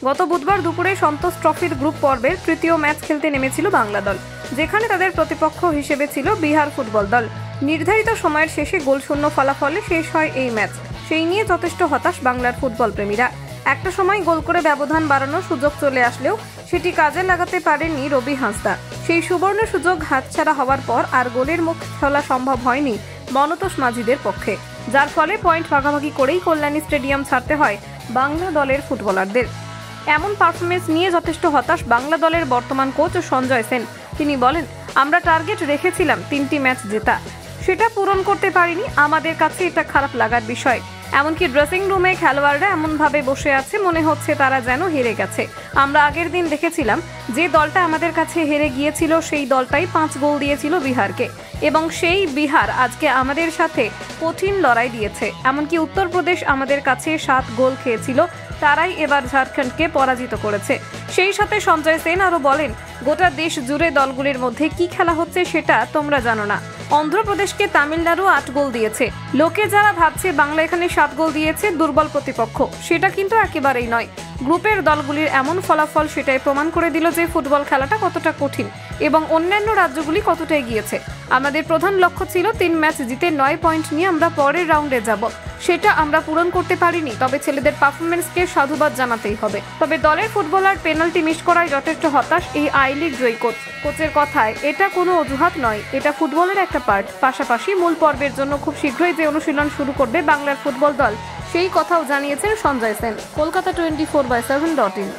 গত বুধবার দুপুরে সন্তোষ ট্রফির গ্রুপ পর্বের তৃতীয় ম্যাচ খেলতে নেমেছিল বাংলা দল, যেখানে তাদের প্রতিপক্ষ হিসেবে ছিল বিহার ফুটবল দল। নির্ধারিত সময়ের শেষে গোলশূন্য ফলাফলে শেষ হয় এই ম্যাচ। সেই নিয়ে যথেষ্ট হতাশ বাংলার ফুটবল প্রেমীরা। একটা সময় গোল করে ব্যবধান বাড়ানোর সুযোগ চলে আসলেও সেটি কাজে লাগাতে পারেননি রবি হাঁসদা। সেই সুবর্ণ সুযোগ হাতছাড়া হওয়ার পর আর গোলের মুখ খোলা সম্ভব হয়নি মনতোষ মাঝিদের পক্ষে, যার ফলে পয়েন্ট ভাগাভাগি করেই কল্যাণী স্টেডিয়াম ছাড়তে হয় বাংলা দলের ফুটবলারদের। এমন পারফরমেন্স নিয়ে যথেষ্ট হতাশ বাংলা দলের বর্তমান কোচ সঞ্জয় সেন। তিনি বলেন, আমরা টার্গেট রেখেছিলাম 3টি ম্যাচ জেতা, সেটা পূরণ করতে পারিনি। আমাদের কাছে এটা খারাপ লাগার বিষয়। এমনকি ড্রেসিং রুমে খেলোয়াড়রা এমনভাবে বসে আছে, মনে হচ্ছে তারা যেন হেরে গেছে। আমরা আগের দিন দেখেছিলাম যে দলটা আমাদের কাছে হেরে গিয়েছিল সেই দলটাই 5 গোল দিয়েছিল বিহারকে, এবং সেই বিহার আজকে আমাদের সাথে কঠিন লড়াই দিয়েছে। এমনকি উত্তরপ্রদেশ আমাদের কাছে 7 গোল খেয়েছিল, তারাই এবার ঝাড়খণ্ডকে পরাজিত করেছে। সেই সাথে সঞ্জয় সেন আরও বলেন, গোটা দেশ জুড়ে দলগুলির মধ্যে কি খেলা হচ্ছে সেটা তোমরা জানো না। অন্ধ্রপ্রদেশকে তামিলনাড়ু 8 গোল দিয়েছে। লোকে যারা ভাবছে বাংলা এখানে 7 গোল দিয়েছে, দুর্বল প্রতিপক্ষ, সেটা কিন্তু একেবারেই নয়। গ্রুপের দলগুলির এমন ফলাফল সেটাই প্রমাণ করে দিল যে ফুটবল খেলাটা কতটা কঠিন এবং অন্যান্য রাজ্যগুলি কতটা এগিয়েছে। আমাদের প্রধান লক্ষ্য ছিল 3 ম্যাচ জিতে 9 পয়েন্ট নিয়ে আমরা পরের রাউন্ডে যাব, সেটা আমরা পূরণ করতে পারিনি। তবে ছেলেদের পারফরমেন্সকে সাধুবাদ জানাতেই হবে। তবে দলের ফুটবলার পেনাল্টি মিস করায় যথেষ্ট হতাশ এই আই লিগ জয়ী কোচের কথায়, এটা কোনো অজুহাত নয়, এটা ফুটবলের একটা পার্ট। পাশাপাশি মূল পর্বের জন্য খুব শীঘ্রই যে অনুশীলন শুরু করবে বাংলার ফুটবল দল, সেই কথাও জানিয়েছেন সঞ্জয় সেন। কলকাতা 24/7.in।